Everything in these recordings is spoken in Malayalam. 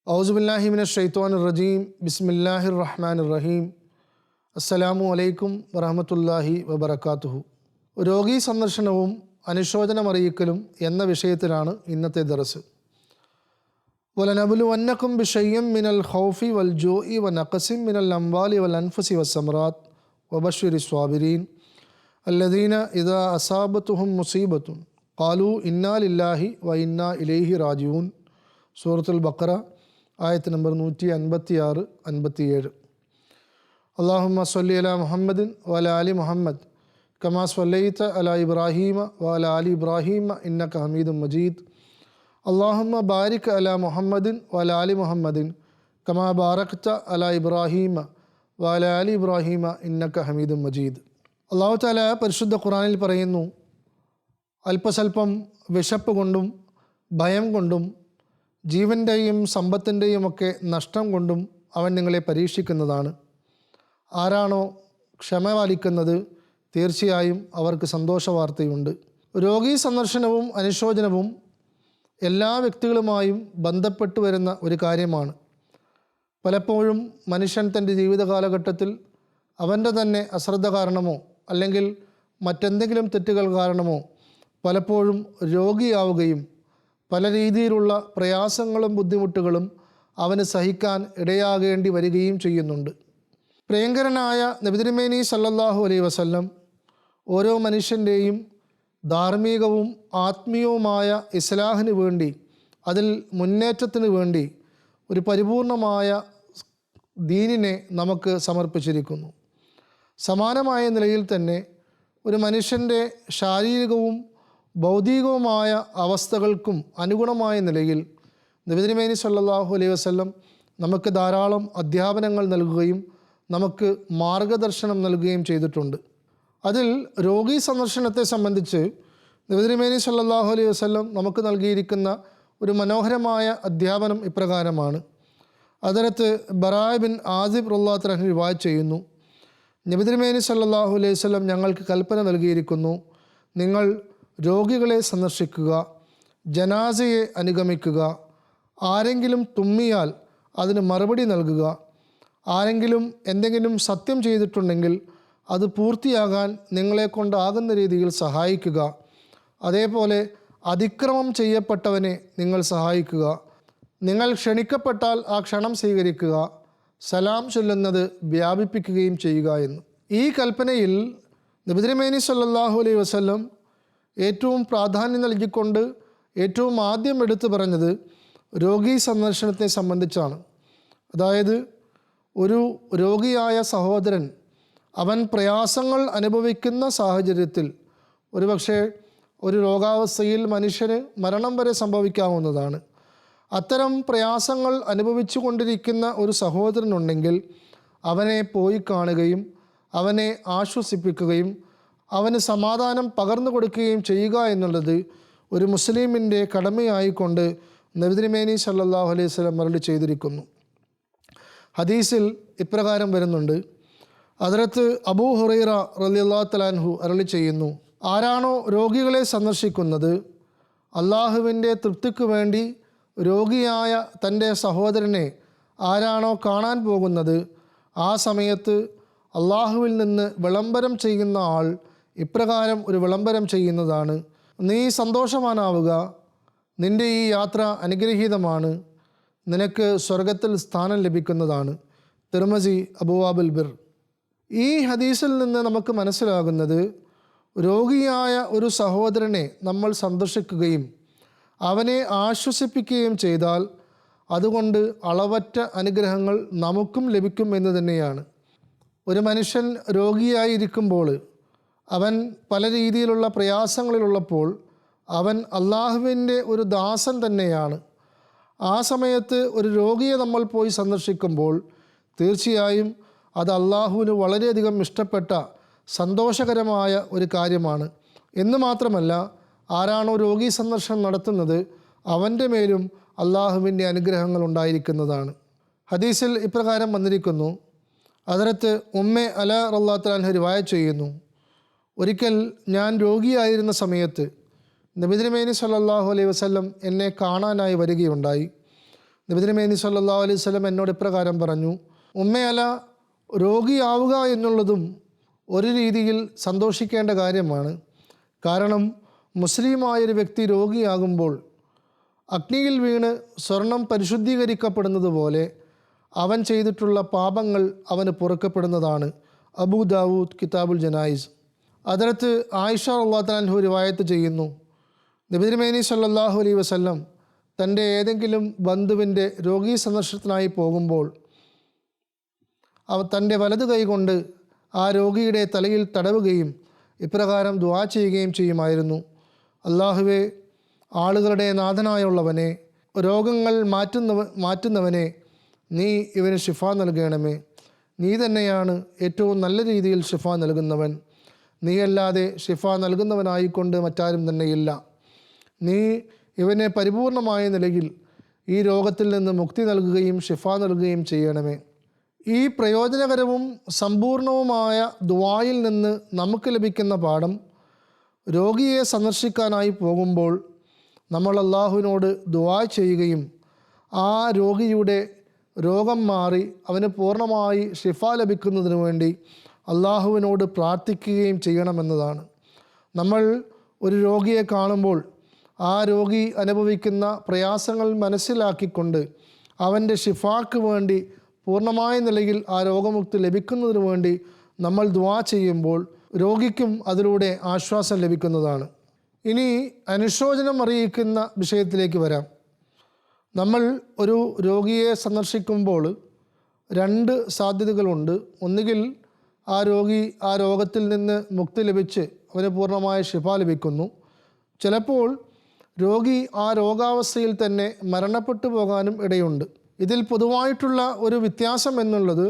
ഔസുബില്ലാഹി മിനശ് ശൈത്വാനിർ റജീം ബിസ്മില്ലാഹിർ റഹ്മാനിർ റഹീം അസ്സലാമു അലൈക്കും വറഹ്മത്തുള്ളാഹി വബറകാതുഹു. രോഗീ സന്ദർശനവും അനുശോചനമറിയിക്കലും എന്ന വിഷയത്തിലാണ് ഇന്നത്തെ ദർസ്. വലനബ്ലുവന്നകും ബിശൈഇൻ മിനൽ ഖൗഫി വൽ ജൂഇ വനഖസിൻ മിനൽ അംവാലി വൽ അൻഫുസി വസ്സമറാത്ത് വബശ്ശിരിസ് സ്വാബിരീൻ അല്ലദീന ഇദാ അസാബത്തുഹും മുസീബത്തുൻ ഖാലൂ ഇന്നാ ലില്ലാഹി വ ഇന്നാ ഇലൈഹി റാജിഊൻ. സൂറത്തുൽ ബഖറ ആയത്ത് നമ്പർ 156-57. അല്ലാഹുമ്മ സ്വല്ലി അലാ മുഹമ്മദിൻ വഅലാ ആലി മുഹമ്മദ് കമാ സ്വല്ലൈത അലാ ഇബ്രാഹീമ വഅലാ ആലി ഇബ്രാഹീമ ഇന്നക ഹമീദും മജീദ്. അല്ലാഹുമ്മ ബാരിക് അലാ മുഹമ്മദിൻ വഅലാ ആലി മുഹമ്മദിൻ കമാ ബാറക്ത അലാ ഇബ്രാഹീമ വഅലാ ആലി ഇബ്രാഹീമ ഇന്നക ഹമീദും മജീദ്. അല്ലാഹു തആല പരിശുദ്ധ ഖുർആനിൽ പറയുന്നു, അല്പസ്വല്പം വിശപ്പ് കൊണ്ടും ഭയം കൊണ്ടും ജീവൻ്റെയും സമ്പത്തിൻ്റെയും ഒക്കെ നഷ്ടം കൊണ്ടും അവൻ നിങ്ങളെ പരീക്ഷിക്കുന്നതാണ്. ആരാണോ ക്ഷമ പാലിക്കുന്നത് തീർച്ചയായും അവർക്ക് സന്തോഷവാർത്തയുണ്ട്. രോഗീ സന്ദർശനവും അനുശോചനവും എല്ലാ വ്യക്തികളുമായും ബന്ധപ്പെട്ടു വരുന്ന ഒരു കാര്യമാണ്. പലപ്പോഴും മനുഷ്യൻ തൻ്റെ ജീവിത കാലഘട്ടത്തിൽ അവൻ്റെ തന്നെ അശ്രദ്ധ കാരണമോ അല്ലെങ്കിൽ മറ്റെന്തെങ്കിലും തെറ്റുകൾ കാരണമോ പലപ്പോഴും രോഗിയാവുകയും പല രീതിയിലുള്ള പ്രയാസങ്ങളും ബുദ്ധിമുട്ടുകളും അവന് സഹിക്കാൻ ഇടയാകേണ്ടി വരികയും ചെയ്യുന്നുണ്ട്. പ്രിയങ്കരനായ നബി തിരുമേനി സല്ലല്ലാഹു അലൈഹി വസല്ലം ഓരോ മനുഷ്യൻ്റെയും ധാർമ്മികവും ആത്മീയവുമായ ഇസ്ലാഹിന് വേണ്ടി, അതിൽ മുന്നേറ്റത്തിന് വേണ്ടി ഒരു പരിപൂർണമായ ദീനിനെ നമുക്ക് സമർപ്പിച്ചിരിക്കുന്നു. സമാനമായ നിലയിൽ തന്നെ ഒരു മനുഷ്യൻ്റെ ശാരീരികവും ഭൗതികവുമായ അവസ്ഥകൾക്കും അനുഗുണമായ നിലയിൽ നബി തിരുമേനി സല്ലല്ലാഹു അലൈഹി വസല്ലം നമുക്ക് ധാരാളം അധ്യാപനങ്ങൾ നൽകുകയും നമുക്ക് മാർഗദർശനം നൽകുകയും ചെയ്തിട്ടുണ്ട്. അതിൽ രോഗീ സന്ദർശനത്തെ സംബന്ധിച്ച് നബി തിരുമേനി സല്ലല്ലാഹു അലൈഹി വസല്ലം നമുക്ക് നൽകിയിരിക്കുന്ന ഒരു മനോഹരമായ അധ്യാപനം ഇപ്രകാരമാണ്. അതിനകത്ത് ബറാഅ ബിൻ ആസിബ് റളിയല്ലാഹു അൻഹു റിവായത്ത് ചെയ്യുന്നു, നബി തിരുമേനി സല്ലല്ലാഹു അലൈഹി വസല്ലം ഞങ്ങൾക്ക് കൽപ്പന നൽകിയിരിക്കുന്നു, നിങ്ങൾ രോഗികളെ സന്ദർശിക്കുക, ജനാസയെ അനുഗമിക്കുക, ആരെങ്കിലും തുമ്മിയാൽ അതിന് മറുപടി നൽകുക, ആരെങ്കിലും എന്തെങ്കിലും സത്യം ചെയ്തിട്ടുണ്ടെങ്കിൽ അത് പൂർത്തിയാകാൻ നിങ്ങളെക്കൊണ്ടാകുന്ന രീതിയിൽ സഹായിക്കുക, അതേപോലെ അതിക്രമം ചെയ്യപ്പെട്ടവനെ നിങ്ങൾ സഹായിക്കുക, നിങ്ങൾ ക്ഷണിക്കപ്പെട്ടാൽ ആ ക്ഷണം സ്വീകരിക്കുക, സലാം ചൊല്ലുന്നത് വ്യാപിപ്പിക്കുകയും ചെയ്യുക എന്ന്. ഈ കൽപ്പനയിൽ നബി തിരുമേനി സല്ലല്ലാഹു അലൈഹി വസല്ലം ഏറ്റവും പ്രാധാന്യം നൽകിക്കൊണ്ട് ഏറ്റവും ആദ്യം എടുത്തു പറഞ്ഞത് രോഗീ സന്ദർശനത്തെ സംബന്ധിച്ചാണ്. അതായത് ഒരു രോഗിയായ സഹോദരൻ അവൻ പ്രയാസങ്ങൾ അനുഭവിക്കുന്ന സാഹചര്യത്തിൽ, ഒരുപക്ഷെ ഒരു രോഗാവസ്ഥയിൽ മനുഷ്യന് മരണം വരെ സംഭവിക്കാവുന്നതാണ്. അത്തരം പ്രയാസങ്ങൾ അനുഭവിച്ചു കൊണ്ടിരിക്കുന്ന ഒരു സഹോദരനുണ്ടെങ്കിൽ അവനെ പോയി കാണുകയും അവനെ ആശ്വസിപ്പിക്കുകയും അവന് സമാധാനം പകർന്നു കൊടുക്കുകയും ചെയ്യുക എന്നുള്ളത് ഒരു മുസ്ലിമിൻ്റെ കടമയായിക്കൊണ്ട് നബി തിരുമേനി സല്ലല്ലാഹു അലൈഹി വസല്ലം അരുളി ചെയ്തിരിക്കുന്നു. ഹദീസിൽ ഇപ്രകാരം വരുന്നുണ്ട്, ഹദ്റത്ത് അബൂ ഹുറൈറ റളിയല്ലാഹു തആല അൻഹു അരുളി ചെയ്യുന്നു, ആരാണോ രോഗികളെ സന്ദർശിക്കുന്നത്, അള്ളാഹുവിൻ്റെ തൃപ്തിക്ക് വേണ്ടി രോഗിയായ തൻ്റെ സഹോദരനെ ആരാണോ കാണാൻ പോകുന്നത്, ആ സമയത്ത് അള്ളാഹുവിൽ നിന്ന് വിളംബരം ചെയ്യുന്ന ആൾ ഇപ്രകാരം ഒരു വിളംബരം ചെയ്യുന്നതാണ്, നീ സന്തോഷവാനാവുക, നിൻ്റെ ഈ യാത്ര അനുഗ്രഹീതമാണ്, നിനക്ക് സ്വർഗത്തിൽ സ്ഥാനം ലഭിക്കുന്നതാണ്. തിർമിസി അബുവാബുൽ ബിർ. ഈ ഹദീസിൽ നിന്ന് നമുക്ക് മനസ്സിലാകുന്നത്, രോഗിയായ ഒരു സഹോദരനെ നമ്മൾ സന്ദർശിക്കുകയും അവനെ ആശ്വസിപ്പിക്കുകയും ചെയ്താൽ അതുകൊണ്ട് അളവറ്റ അനുഗ്രഹങ്ങൾ നമുക്കും ലഭിക്കും എന്ന് തന്നെയാണ്. ഒരു മനുഷ്യൻ രോഗിയായിരിക്കുമ്പോൾ, അവൻ പല രീതിയിലുള്ള പ്രയാസങ്ങളിലുള്ളപ്പോൾ അവൻ അള്ളാഹുവിൻ്റെ ഒരു ദാസൻ തന്നെയാണ്. ആ സമയത്ത് ഒരു രോഗിയെ നമ്മൾ പോയി സന്ദർശിക്കുമ്പോൾ തീർച്ചയായും അത് അള്ളാഹുവിന് വളരെയധികം ഇഷ്ടപ്പെട്ട സന്തോഷകരമായ ഒരു കാര്യമാണ്. എന്ന് മാത്രമല്ല, ആരാണോ രോഗീ സന്ദർശനം നടത്തുന്നത് അവൻ്റെ മേലും അള്ളാഹുവിൻ്റെ അനുഗ്രഹങ്ങൾ ഉണ്ടായിരിക്കുന്നതാണ്. ഹദീസിൽ ഇപ്രകാരം വന്നിരിക്കുന്നു, ഹദ്റത്ത് ഉമ്മെ അല റളിയല്ലാഹു അൻഹ റിവായത്ത് ചെയ്യുന്നു, ഒരിക്കൽ ഞാൻ രോഗിയായിരുന്ന സമയത്ത് നബി തിരുമേനി സല്ലല്ലാഹു അലൈഹി വസല്ലം എന്നെ കാണാനായി വരികയുണ്ടായി. നബി തിരുമേനി സല്ലല്ലാഹു അലൈഹി വസല്ലം എന്നോട് ഇപ്രകാരം പറഞ്ഞു, ഉമ്മയല രോഗിയാവുക എന്നുള്ളതും ഒരു രീതിയിൽ സന്തോഷിക്കേണ്ട കാര്യമാണ്. കാരണം മുസ്ലിമായൊരു വ്യക്തി രോഗിയാകുമ്പോൾ അഗ്നിയിൽ വീണ് സ്വർണം പരിശുദ്ധീകരിക്കപ്പെടുന്നത് പോലെ അവൻ ചെയ്തിട്ടുള്ള പാപങ്ങൾ അവന് പൊറുക്കപ്പെടുന്നതാണ്. അബൂ ദാവൂദ് കിതാബുൽ ജനായിസ്. അതിനകത്ത് ആയിഷ റളിയല്ലാഹു അൻഹ റിവായത്ത് ചെയ്യുന്നു, നബി തിരുമേനി സല്ലല്ലാഹു അലൈഹി വസല്ലം തൻ്റെ ഏതെങ്കിലും ബന്ധുവിൻ്റെ രോഗീ സന്ദർശനത്തിനായി പോകുമ്പോൾ തൻ്റെ വലതു കൈ കൊണ്ട് ആ രോഗിയുടെ തലയിൽ തടവുകയും ഇപ്രകാരം ദുആ ചെയ്യുകയും ചെയ്യുമായിരുന്നു. അല്ലാഹുവേ, ആളുകളുടെ നാഥനായുള്ളവനെ, രോഗങ്ങൾ മാറ്റുന്നവനെ, നീ ഇവന് ശിഫ നൽകണമേ. നീ തന്നെയാണ് ഏറ്റവും നല്ല രീതിയിൽ ശിഫ നൽകുന്നവൻ. നീയല്ലാതെ ശിഫ നൽകുന്നവനായിക്കൊണ്ട് മറ്റാരും തന്നെയില്ല. നീ ഇവനെ പരിപൂർണമായ നിലയിൽ ഈ രോഗത്തിൽ നിന്ന് മുക്തി നൽകുകയും ശിഫ നൽകുകയും ചെയ്യണമേ. ഈ പ്രയോജനകരവും സമ്പൂർണവുമായ ദുആയിൽ നിന്ന് നമുക്ക് ലഭിക്കുന്ന പാഠം, രോഗിയെ സന്ദർശിക്കാനായി പോകുമ്പോൾ നമ്മൾ അള്ളാഹുവിനോട് ദുആ ചെയ്യുകയും ആ രോഗിയുടെ രോഗം മാറി അവന് പൂർണ്ണമായി ശിഫ ലഭിക്കുന്നതിന് വേണ്ടി അള്ളാഹുവിനോട് പ്രാർത്ഥിക്കുകയും ചെയ്യണമെന്നതാണ്. നമ്മൾ ഒരു രോഗിയെ കാണുമ്പോൾ ആ രോഗി അനുഭവിക്കുന്ന പ്രയാസങ്ങൾ മനസ്സിലാക്കിക്കൊണ്ട് അവൻ്റെ ശിഫാക്ക് വേണ്ടി പൂർണ്ണമായ നിലയിൽ ആ രോഗമുക്തി ലഭിക്കുന്നതിന് വേണ്ടി നമ്മൾ ദുആ ചെയ്യുമ്പോൾ രോഗിക്കും അതിലൂടെ ആശ്വാസം ലഭിക്കുന്നതാണ്. ഇനി അനുശോചനം അറിയിക്കുന്ന വിഷയത്തിലേക്ക് വരാം. നമ്മൾ ഒരു രോഗിയെ സന്ദർശിക്കുമ്പോൾ രണ്ട് സാധ്യതകളുണ്ട്. ഒന്നുകിൽ ആ രോഗി ആ രോഗത്തിൽ നിന്ന് മുക്തി ലഭിച്ച് അവന് പൂർണ്ണമായ ശിഫ ലഭിക്കുന്നു. ചിലപ്പോൾ രോഗി ആ രോഗാവസ്ഥയിൽ തന്നെ മരണപ്പെട്ടു പോകാനും ഇടയുണ്ട്. ഇതിൽ പൊതുവായിട്ടുള്ള ഒരു വ്യത്യാസം എന്നുള്ളത്,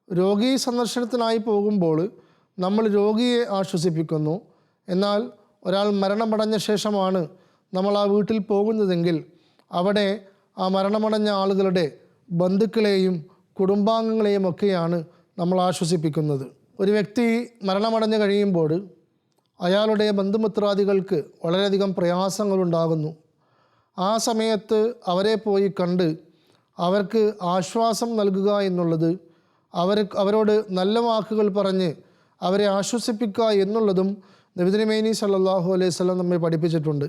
രോഗീ സന്ദർശനത്തിനായി പോകുമ്പോൾ നമ്മൾ രോഗിയെ ആശ്വസിപ്പിക്കുന്നു. എന്നാൽ ഒരാൾ മരണമടഞ്ഞ ശേഷമാണ് നമ്മൾ ആ വീട്ടിൽ പോകുന്നതെങ്കിൽ അവിടെ ആ മരണമടഞ്ഞ ആളുകളുടെ ബന്ധുക്കളെയും കുടുംബാംഗങ്ങളെയും ഒക്കെയാണ് നമ്മൾ ആശ്വസിപ്പിക്കുന്നത്. ഒരു വ്യക്തി മരണമടഞ്ഞു കഴിയുമ്പോൾ അയാളുടെ ബന്ധുമിത്രാദികൾക്ക് വളരെയധികം പ്രയാസങ്ങളുണ്ടാകുന്നു. ആ സമയത്ത് അവരെ പോയി കണ്ട് അവർക്ക് ആശ്വാസം നൽകുക എന്നുള്ളത്, അവരോട് നല്ല വാക്കുകൾ പറഞ്ഞ് അവരെ ആശ്വസിപ്പിക്കുക എന്നുള്ളതും നബി തിരുമേനി സല്ലല്ലാഹു അലൈഹി വസല്ലം നമ്മെ പഠിപ്പിച്ചിട്ടുണ്ട്.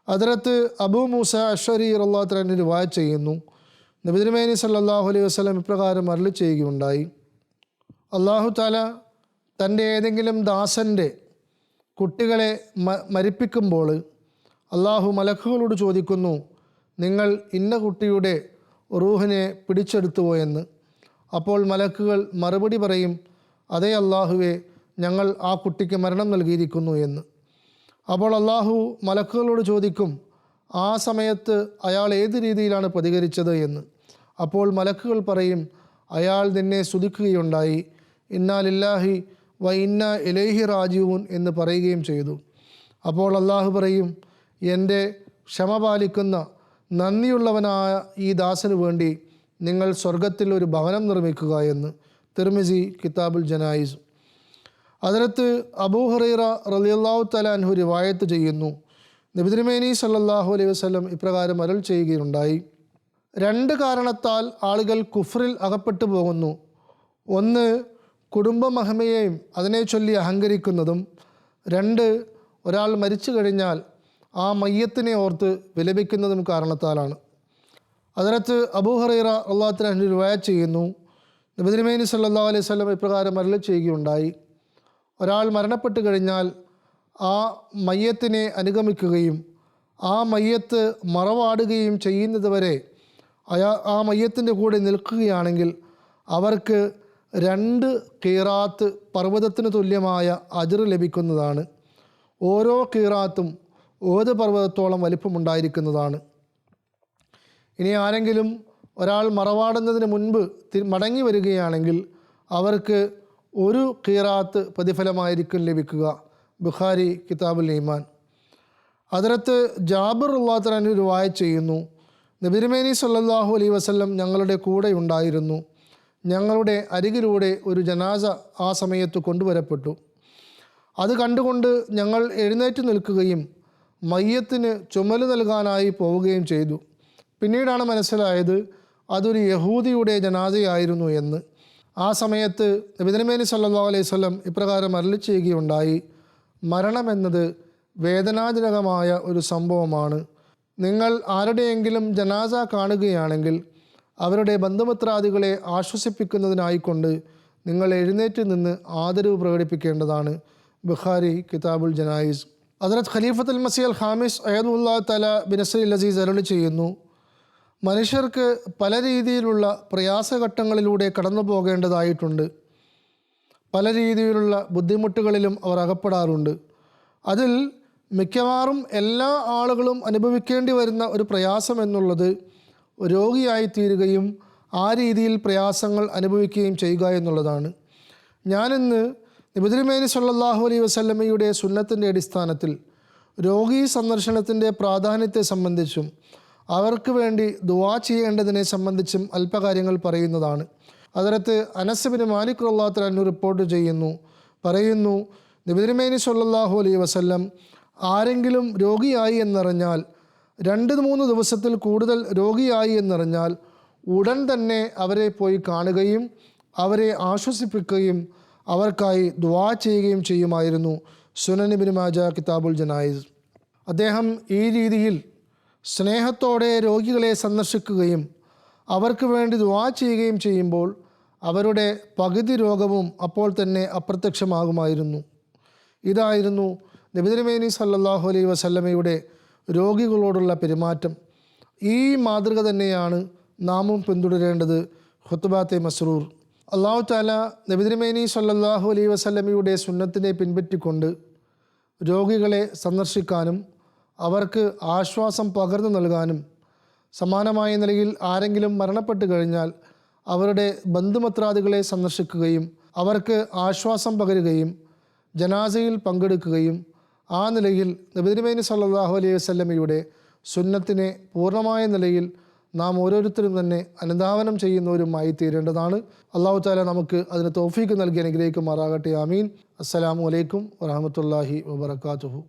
അതിനകത്ത് അബൂ മൂസ അശ്അരി റളിയല്ലാഹു അൻഹു റിവായത്ത് ചെയ്യുന്നു, നബി തിരുമേനി സല്ലല്ലാഹു അലൈഹി വസല്ലം ഇപ്രകാരം അരുളി ചെയ്യുകയുണ്ടായി, അല്ലാഹു തആല തൻ്റെ ഏതെങ്കിലും ദാസൻ്റെ കുട്ടികളെ മരിപ്പിക്കുമ്പോൾ അല്ലാഹു മലക്കുകളോട് ചോദിക്കുന്നു, നിങ്ങൾ ഇന്ന കുട്ടിയുടെ റൂഹിനെ പിടിച്ചെടുത്തുവോ എന്ന്. അപ്പോൾ മലക്കുകൾ മറുപടി പറയും, അതേ അല്ലാഹുവേ, ഞങ്ങൾ ആ കുട്ടിക്ക് മരണം നൽകിയിരിക്കുന്നു എന്ന്. അപ്പോൾ അല്ലാഹു മലക്കുകളോട് ചോദിക്കും, ആ സമയത്ത് അയാൾ ഏത് രീതിയിലാണ് പ്രതികരിച്ചത് എന്ന്. അപ്പോൾ മലക്കുകൾ പറയും, അയാൾ നിന്നെ സ്തുതിക്കുകയുണ്ടായി, ഇന്നാ ലില്ലാഹി വ ഇന്നാ ഇലൈഹി റാജിഊൻ എന്ന് പറയുകയും ചെയ്തു. അപ്പോൾ അല്ലാഹു പറയും, എൻ്റെ ക്ഷമ പാലിക്കുന്ന നന്ദിയുള്ളവനായ ഈ ദാസന് വേണ്ടി നിങ്ങൾ സ്വർഗത്തിൽ ഒരു ഭവനം നിർമ്മിക്കുക എന്ന്. തിർമിസി കിതാബുൽ ജനായിസ്. അതിനകത്ത് അബൂ ഹുറൈറ റളിയല്ലാഹു തആല അൻഹു റിവായത്ത് ചെയ്യുന്നു, നബി തിരുമേനി സല്ലല്ലാഹു അലൈഹി വസല്ലം ഇപ്രകാരം അരുൾ ചെയ്യുകയുണ്ടായി, രണ്ട് കാരണത്താൽ ആളുകൾ കുഫ്റിൽ അകപ്പെട്ടു പോകുന്നു. ഒന്ന്, കുടുംബമഹിമയെയും അതിനെ ചൊല്ലി അഹങ്കരിക്കുന്നതും. രണ്ട്, ഒരാൾ മരിച്ചു കഴിഞ്ഞാൽ ആ മയ്യത്തിനെ ഓർത്ത് വിലപിക്കുന്നതും കാരണത്താലാണ്. അതിനകത്ത് അബൂ ഹുറൈറ റളിയല്ലാഹു അൻഹു റിവായത്ത് ചെയ്യുന്നു, നബി തിരുമേനി സല്ലല്ലാഹു അലൈഹി വസല്ലം ഇപ്രകാരം അരുളി ചെയ്യുകയുണ്ടായി, ഒരാൾ മരണപ്പെട്ടു കഴിഞ്ഞാൽ ആ മയ്യത്തിനെ അനുഗമിക്കുകയും ആ മയ്യത്ത് മറവാടുകയും ചെയ്യുന്നതുവരെ ആ മയ്യത്തിൻ്റെ കൂടെ നിൽക്കുകയാണെങ്കിൽ അവർക്ക് 2 ഖീറാത്ത് പർവ്വതത്തിന് തുല്യമായ അജ്ർ ലഭിക്കുന്നതാണ്. ഓരോ ഖീറാത്തും ഓത് പർവ്വതത്തോളം വലിപ്പമുണ്ടായിരിക്കുന്നതാണ്. ഇനി ആരെങ്കിലും ഒരാൾ മറവാടുന്നതിന് മുൻപ് മടങ്ങി വരികയാണെങ്കിൽ അവർക്ക് 1 ഖീറാത്ത് പ്രതിഫലമായിരിക്കും ലഭിക്കുക. ബുഖാരി കിതാബുൽ ഈമാൻ. അതിനകത്ത് ജാബിർ റളിയല്ലാഹു അൻഹു റിവായത്ത് ചെയ്യുന്നു, നബി തിരുമേനി സല്ലല്ലാഹു അലൈഹി വസല്ലം ഞങ്ങളുടെ കൂടെ ഉണ്ടായിരുന്നു. ഞങ്ങളുടെ അരികിലൂടെ ഒരു ജനാസ ആ സമയത്ത് കൊണ്ടുവരപ്പെട്ടു. അത് കണ്ടുകൊണ്ട് ഞങ്ങൾ എഴുന്നേറ്റ് നിൽക്കുകയും മയ്യത്തിന് ചുമല് നൽകാനായി പോവുകയും ചെയ്തു. പിന്നീടാണ് മനസ്സിലായത് അതൊരു യഹൂദിയുടെ ജനാസയായിരുന്നു എന്ന്. ആ സമയത്ത് നബി തിരുമേനി സല്ലല്ലാഹു അലൈഹി വസല്ലം ഇപ്രകാരം അരുളി ചെയ്യുകയുണ്ടായി, മരണമെന്നത് വേദനാജനകമായ ഒരു സംഭവമാണ്. നിങ്ങൾ ആരുടെയെങ്കിലും ജനാസ കാണുകയാണെങ്കിൽ അവരുടെ ബന്ധുമിത്രാദികളെ ആശ്വസിപ്പിക്കുന്നതിനായിക്കൊണ്ട് നിങ്ങൾ എഴുന്നേറ്റ് നിന്ന് ആദരവ് പ്രകടിപ്പിക്കേണ്ടതാണ്. ബുഖാരി കിതാബുൽ ജനായിസ്. ഹദ്റത്ത് ഖലീഫത്തുൽ മസീഹ് അൽ ഖാമിസ് അയ്യദുല്ലാഹു തആല ബിൻ നസ്രിൽ അസീസ് അരുളി ചെയ്യുന്നു, മനുഷ്യർക്ക് പല രീതിയിലുള്ള പ്രയാസഘട്ടങ്ങളിലൂടെ കടന്നു പോകേണ്ടതായിട്ടുണ്ട്. പല രീതിയിലുള്ള ബുദ്ധിമുട്ടുകളിലും അവർ അകപ്പെടാറുണ്ട്. അതിൽ മിക്കവാറും എല്ലാ ആളുകളും അനുഭവിക്കേണ്ടി വരുന്ന ഒരു പ്രയാസം എന്നുള്ളത് രോഗിയായിത്തീരുകയും ആ രീതിയിൽ പ്രയാസങ്ങൾ അനുഭവിക്കുകയും ചെയ്യുക എന്നുള്ളതാണ്. ഞാനിന്ന് നബി തിരുമേനി സല്ലല്ലാഹു അലൈഹി വസല്ലമയുടെ സുന്നത്തിൻ്റെ അടിസ്ഥാനത്തിൽ രോഗി സന്ദർശനത്തിൻ്റെ പ്രാധാന്യത്തെ സംബന്ധിച്ചും അവർക്ക് വേണ്ടി ദുആ ചെയ്യേണ്ടതിനെ സംബന്ധിച്ചും അല്പകാര്യങ്ങൾ പറയുന്നതാണ്. ഹദ്റത്ത് അനസ് ബിൻ മാലിക് റളിയല്ലാഹു അൻഹു റിപ്പോർട്ട് പറയുന്നു, നബി തിരുമേനി സല്ലല്ലാഹു അലൈഹി വസല്ലം ആരെങ്കിലും രോഗിയായി എന്നറിഞ്ഞാൽ, 2-3 ദിവസത്തിൽ കൂടുതൽ രോഗിയായി എന്നറിഞ്ഞാൽ ഉടൻ തന്നെ അവരെ പോയി കാണുകയും അവരെ ആശ്വസിപ്പിക്കുകയും അവർക്കായി ദുആ ചെയ്യുകയും ചെയ്യുമായിരുന്നു. സുനൻ ഇബ്നു മാജ കിതാബുൽ ജനായിസ്. അദ്ദേഹം ഈ രീതിയിൽ സ്നേഹത്തോടെ രോഗികളെ സന്ദർശിക്കുകയും അവർക്ക് വേണ്ടി ദുആ ചെയ്യുകയും ചെയ്യുമ്പോൾ അവരുടെ പകുതി രോഗവും അപ്പോൾ തന്നെ അപ്രത്യക്ഷമാകുമായിരുന്നു. ഇതായിരുന്നു നബി തിരുമേനി സല്ലല്ലാഹു അലൈഹി വസല്ലമയുടെ രോഗികളോടുള്ള പെരുമാറ്റം. ഈ മാതൃക തന്നെയാണ് നാമും പിന്തുടരേണ്ടത്. ഖുത്ബാത്തെ മസ്റൂർ. അല്ലാഹു തആല നബി തിരുമേനി സല്ലല്ലാഹു അലൈഹി വസല്ലമയുടെ സുന്നത്തിനെ പിൻപറ്റിക്കൊണ്ട് രോഗികളെ സന്ദർശിക്കാനും അവർക്ക് ആശ്വാസം പകർന്നു നൽകാനും, സമാനമായ നിലയിൽ ആരെങ്കിലും മരണപ്പെട്ടു കഴിഞ്ഞാൽ അവരുടെ ബന്ധുമിത്രാദികളെ സന്ദർശിക്കുകയും അവർക്ക് ആശ്വാസം പകരുകയും ജനാസയിൽ പങ്കെടുക്കുകയും ആ നിലയിൽ നബി തിരുമേനി സല്ലല്ലാഹു അലൈഹി വസല്ലമയുടെ സുന്നത്തിനെ പൂർണ്ണമായ നിലയിൽ നാം ഓരോരുത്തരും തന്നെ അനുധാവനം ചെയ്യുന്നവരുമായി തീരേണ്ടതാണ്. അല്ലാഹു തആല നമുക്ക് അതിന് തൗഫീഖ് നൽകി അനുഗ്രഹിക്കുമാറാകട്ടെ. ആമീൻ. അസ്സലാമു അലൈക്കും വറഹ്മത്തുള്ളാഹി വബറകാതുഹു.